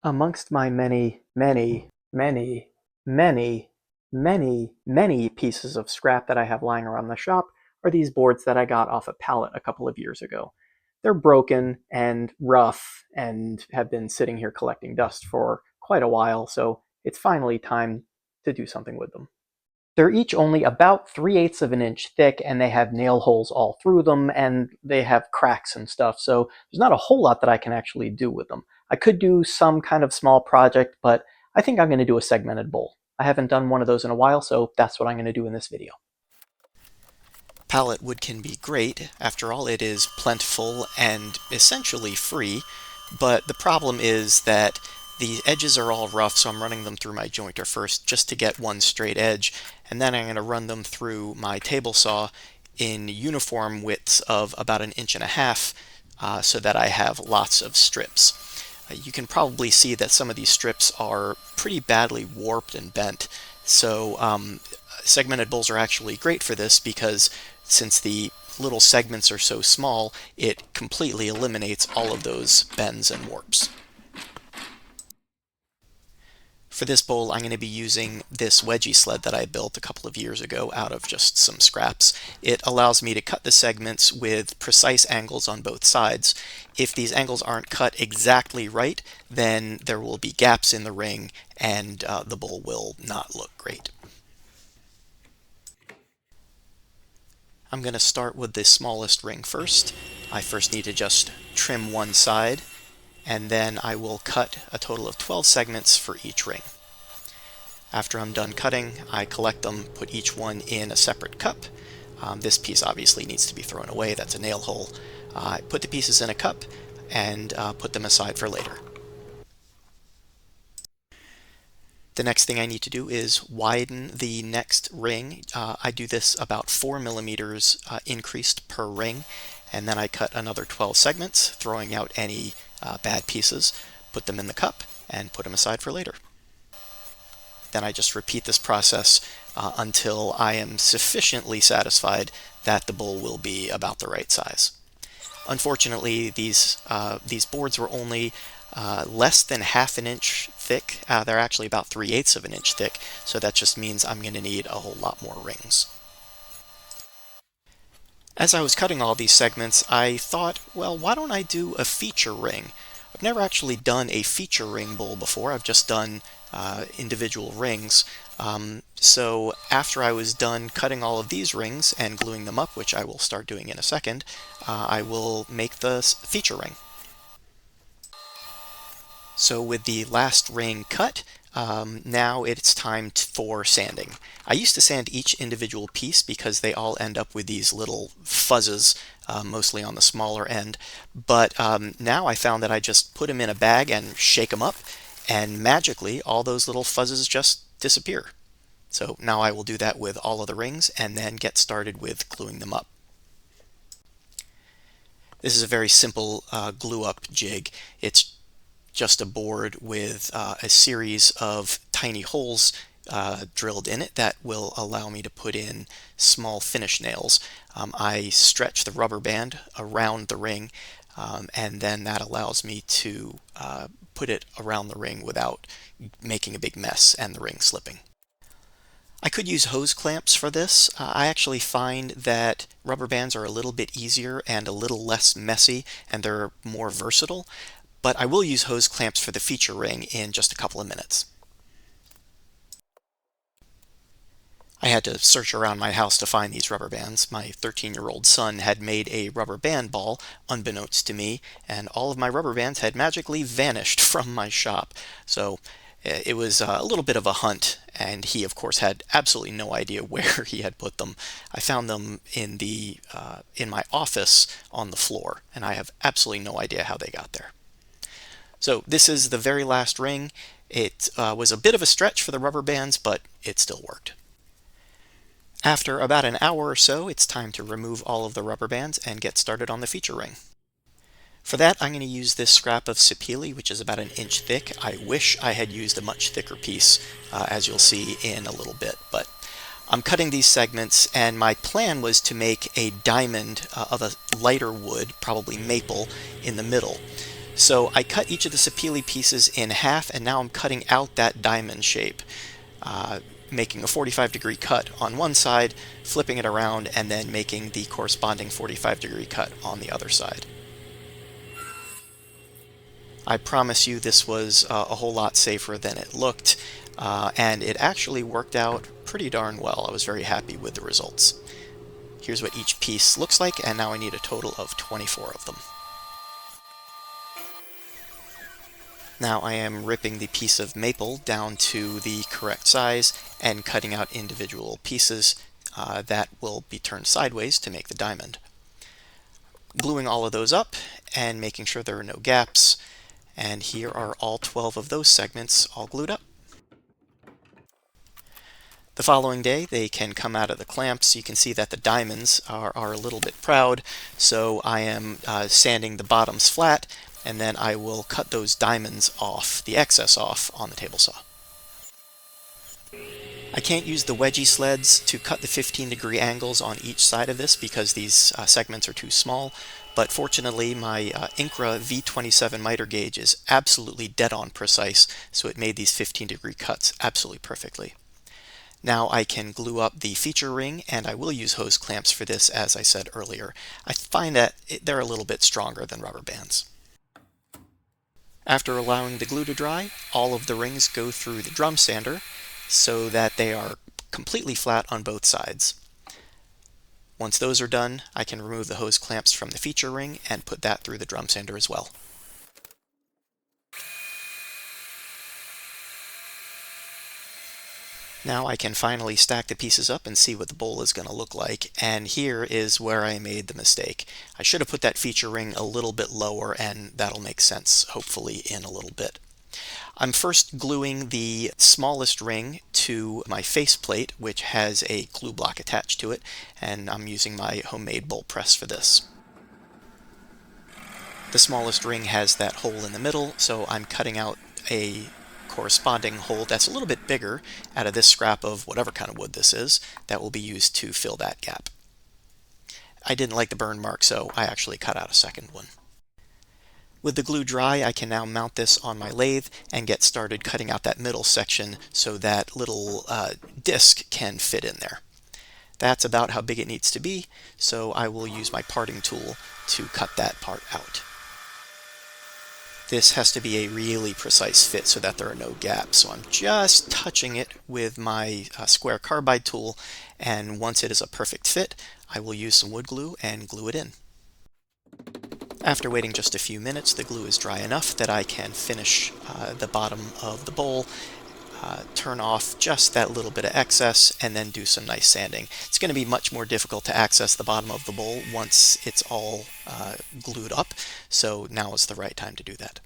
Amongst my many pieces of scrap that I have lying around the shop are these boards that I got off a pallet a couple of years ago. They're broken and rough and have been sitting here collecting dust for quite a while, so it's finally time to do something with them. They're each only about 3/8 of an inch thick, and they have nail holes all through them, and they have cracks and stuff, so there's not a whole lot that I can actually do with them. I could do some kind of small project, but I think I'm going to do a segmented bowl. I haven't done one of those in a while, so that's what I'm going to do in this video. Pallet wood can be great. After all, it is plentiful and essentially free, but the problem is that the edges are all rough, so I'm running them through my jointer first just to get one straight edge, and then I'm going to run them through my table saw in uniform widths of about 1.5 inches so that I have lots of strips. You can probably see that some of these strips are pretty badly warped and bent, so segmented bowls are actually great for this because since the little segments are so small, it completely eliminates all of those bends and warps. For this bowl, I'm going to be using this wedgie sled that I built a couple of years ago out of just some scraps. It allows me to cut the segments with precise angles on both sides. If these angles aren't cut exactly right, then there will be gaps in the ring and the bowl will not look great. I'm going to start with the smallest ring first. I first need to just trim one side, and then I will cut a total of 12 segments for each ring. After I'm done cutting, I collect them, put each one in a separate cup. This piece obviously needs to be thrown away, that's a nail hole. I put the pieces in a cup and put them aside for later. The next thing I need to do is widen the next ring. I do this about 4 millimeters increased per ring, and then I cut another 12 segments, throwing out any bad pieces, put them in the cup, and put them aside for later. Then I just repeat this process until I am sufficiently satisfied that the bowl will be about the right size. Unfortunately, these boards were only less than 1/2 inch thick. They're actually about 3/8 of an inch thick, so that just means I'm going to need a whole lot more rings. As I was cutting all these segments, I thought, well, why don't I do a feature ring? I've never actually done a feature ring bowl before. I've just done individual rings. So after I was done cutting all of these rings and gluing them up, which I will start doing in a second, I will make the feature ring. So with the last ring cut, now it's time for sanding. I used to sand each individual piece because they all end up with these little fuzzes, mostly on the smaller end. But now I found that I just put them in a bag and shake them up, and magically all those little fuzzes just disappear. So now I will do that with all of the rings and then get started with gluing them up. This is a very simple glue up jig. It's just a board with a series of tiny holes drilled in it that will allow me to put in small finish nails. I stretch the rubber band around the ring, and then that allows me to put it around the ring without making a big mess and the ring slipping. I could use hose clamps for this. I actually find that rubber bands are a little bit easier and a little less messy, and they're more versatile. But I will use hose clamps for the feature ring in just a couple of minutes. I had to search around my house to find these rubber bands. My 13-year-old son had made a rubber band ball, unbeknownst to me, and all of my rubber bands had magically vanished from my shop. So it was a little bit of a hunt, and he, of course, had absolutely no idea where he had put them. I found them in my office on the floor, and I have absolutely no idea how they got there. So this is the very last ring. It was a bit of a stretch for the rubber bands, but it still worked. After about an hour or so, it's time to remove all of the rubber bands and get started on the feature ring. For that, I'm going to use this scrap of sapele, which is about 1 inch thick. I wish I had used a much thicker piece, as you'll see in a little bit, but I'm cutting these segments, and my plan was to make a diamond of a lighter wood, probably maple, in the middle. So I cut each of the sapele pieces in half, and now I'm cutting out that diamond shape, making a 45-degree cut on one side, flipping it around, and then making the corresponding 45-degree cut on the other side. I promise you this was a whole lot safer than it looked, and it actually worked out pretty darn well. I was very happy with the results. Here's what each piece looks like, and now I need a total of 24 of them. Now I am ripping the piece of maple down to the correct size and cutting out individual pieces that will be turned sideways to make the diamond. Gluing all of those up and making sure there are no gaps, and here are all 12 of those segments all glued up. The following day they can come out of the clamps. You can see that the diamonds are a little bit proud, so I am sanding the bottoms flat, and then I will cut those diamonds off, the excess off, on the table saw. I can't use the wedgie sleds to cut the 15-degree angles on each side of this because these segments are too small, but fortunately my Incra V27 miter gauge is absolutely dead-on precise, so it made these 15-degree cuts absolutely perfectly. Now I can glue up the feature ring, and I will use hose clamps for this, as I said earlier. I find that they're a little bit stronger than rubber bands. After allowing the glue to dry, all of the rings go through the drum sander so that they are completely flat on both sides. Once those are done, I can remove the hose clamps from the feature ring and put that through the drum sander as well. Now I can finally stack the pieces up and see what the bowl is going to look like, and here is where I made the mistake. I should have put that feature ring a little bit lower, and that'll make sense hopefully in a little bit. I'm first gluing the smallest ring to my faceplate, which has a glue block attached to it, and I'm using my homemade bowl press for this. The smallest ring has that hole in the middle, so I'm cutting out a corresponding hole that's a little bit bigger out of this scrap of whatever kind of wood this is that will be used to fill that gap. I didn't like the burn mark, so I actually cut out a second one. With the glue dry, I can now mount this on my lathe and get started cutting out that middle section so that little disc can fit in there. That's about how big it needs to be, so I will use my parting tool to cut that part out. This has to be a really precise fit so that there are no gaps, so I'm just touching it with my square carbide tool, and once it is a perfect fit, I will use some wood glue and glue it in. After waiting just a few minutes, the glue is dry enough that I can finish the bottom of the bowl, turn off just that little bit of excess, and then do some nice sanding. It's going to be much more difficult to access the bottom of the bowl once it's all glued up, so now is the right time to do that.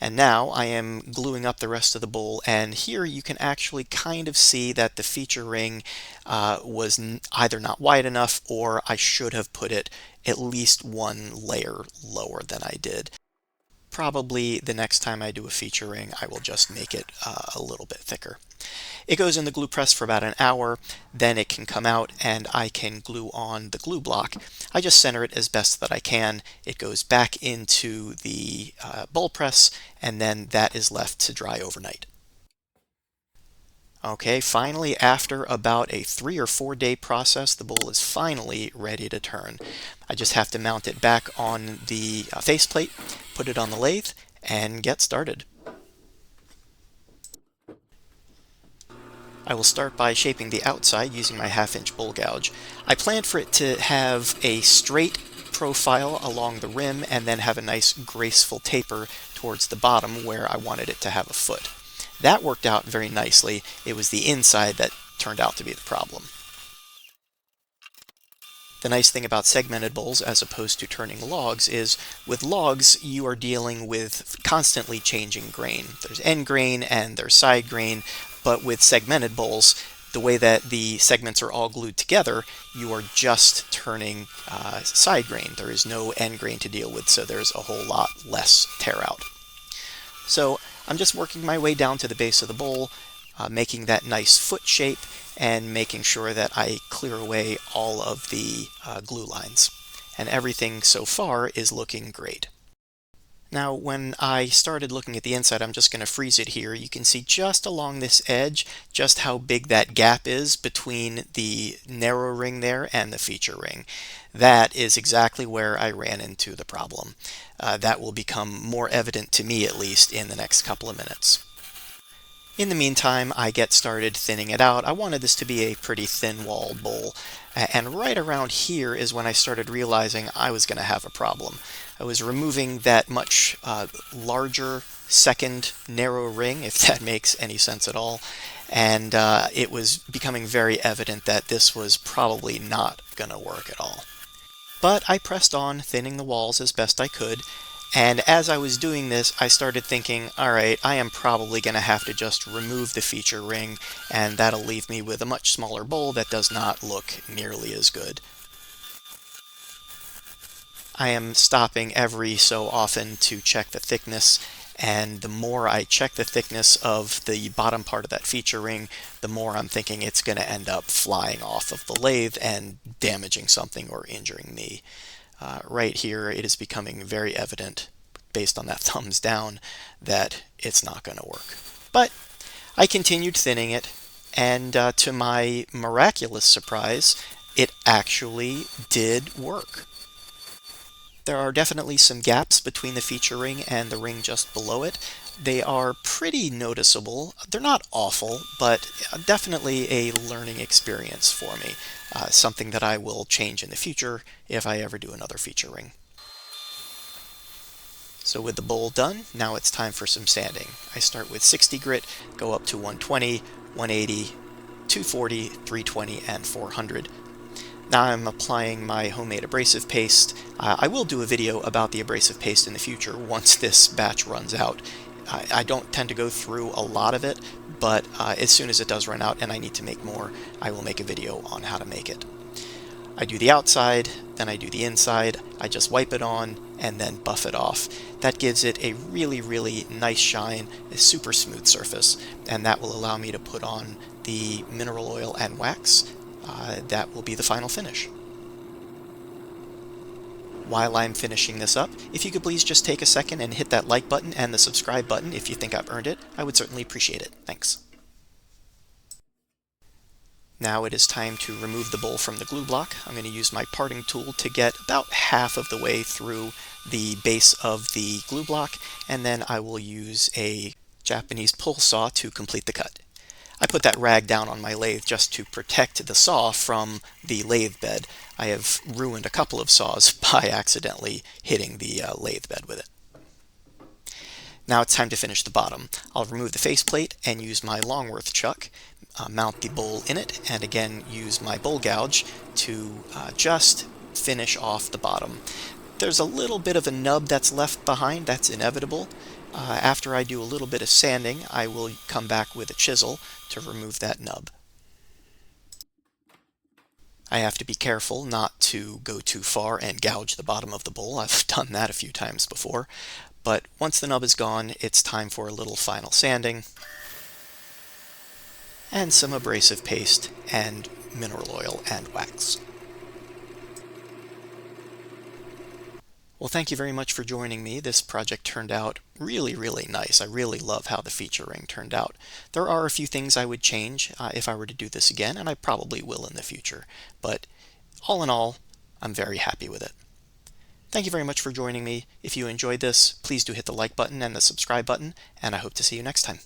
And now I am gluing up the rest of the bowl, and here you can actually kind of see that the feature ring was either not wide enough, or I should have put it at least one layer lower than I did. Probably the next time I do a feature ring, I will just make it a little bit thicker. It goes in the glue press for about an hour, then it can come out and I can glue on the glue block. I just center it as best that I can. It goes back into the bowl press, and then that is left to dry overnight. Okay, finally, after about a 3 or 4 day process, the bowl is finally ready to turn. I just have to mount it back on the faceplate, put it on the lathe, and get started. I will start by shaping the outside using my 1/2-inch bowl gouge. I planned for it to have a straight profile along the rim and then have a nice graceful taper towards the bottom where I wanted it to have a foot. That worked out very nicely. It was the inside that turned out to be the problem. The nice thing about segmented bowls as opposed to turning logs is with logs you are dealing with constantly changing grain. There's end grain and there's side grain, but with segmented bowls, the way that the segments are all glued together, you are just turning side grain. There is no end grain to deal with, so there's a whole lot less tear out. So I'm just working my way down to the base of the bowl, making that nice foot shape and making sure that I clear away all of the glue lines. And everything so far is looking great. Now, when I started looking at the inside, I'm just going to freeze it here. You can see just along this edge just how big that gap is between the narrow ring there and the feature ring. That is exactly where I ran into the problem. That will become more evident to me, at least, in the next couple of minutes. In the meantime, I get started thinning it out. I wanted this to be a pretty thin-walled bowl, and right around here is when I started realizing I was going to have a problem. I was removing that much larger second narrow ring, if that makes any sense at all, and it was becoming very evident that this was probably not going to work at all. But I pressed on, thinning the walls as best I could, and as I was doing this, I started thinking, alright, I am probably going to have to just remove the feature ring, and that'll leave me with a much smaller bowl that does not look nearly as good. I am stopping every so often to check the thickness, and the more I check the thickness of the bottom part of that feature ring, the more I'm thinking it's going to end up flying off of the lathe and damaging something or injuring me. Right here, it is becoming very evident, based on that thumbs down, that it's not going to work. But I continued thinning it, and to my miraculous surprise, it actually did work. There are definitely some gaps between the feature ring and the ring just below it. They are pretty noticeable. They're not awful, but definitely a learning experience for me. Something that I will change in the future if I ever do another feature ring. So with the bowl done, now it's time for some sanding. I start with 60 grit, go up to 120, 180, 240, 320, and 400. Now I'm applying my homemade abrasive paste. I will do a video about the abrasive paste in the future once this batch runs out. I don't tend to go through a lot of it, but as soon as it does run out and I need to make more, I will make a video on how to make it. I do the outside, then I do the inside, I just wipe it on, and then buff it off. That gives it a really, really nice shine, a super smooth surface, and that will allow me to put on the mineral oil and wax. That will be the final finish. While I'm finishing this up, if you could please just take a second and hit that like button and the subscribe button if you think I've earned it, I would certainly appreciate it. Thanks. Now it is time to remove the bowl from the glue block. I'm going to use my parting tool to get about half of the way through the base of the glue block, and then I will use a Japanese pull saw to complete the cut. I put that rag down on my lathe just to protect the saw from the lathe bed. I have ruined a couple of saws by accidentally hitting the lathe bed with it. Now it's time to finish the bottom. I'll remove the faceplate and use my Longworth chuck, mount the bowl in it, and again use my bowl gouge to just finish off the bottom. There's a little bit of a nub that's left behind, that's inevitable. After I do a little bit of sanding, I will come back with a chisel to remove that nub. I have to be careful not to go too far and gouge the bottom of the bowl. I've done that a few times before. But once the nub is gone, it's time for a little final sanding and some abrasive paste and mineral oil and wax. Well, thank you very much for joining me. This project turned out really, really nice. I really love how the feature ring turned out. There are a few things I would change if I were to do this again, and I probably will in the future. But all in all, I'm very happy with it. Thank you very much for joining me. If you enjoyed this, please do hit the like button and the subscribe button, and I hope to see you next time.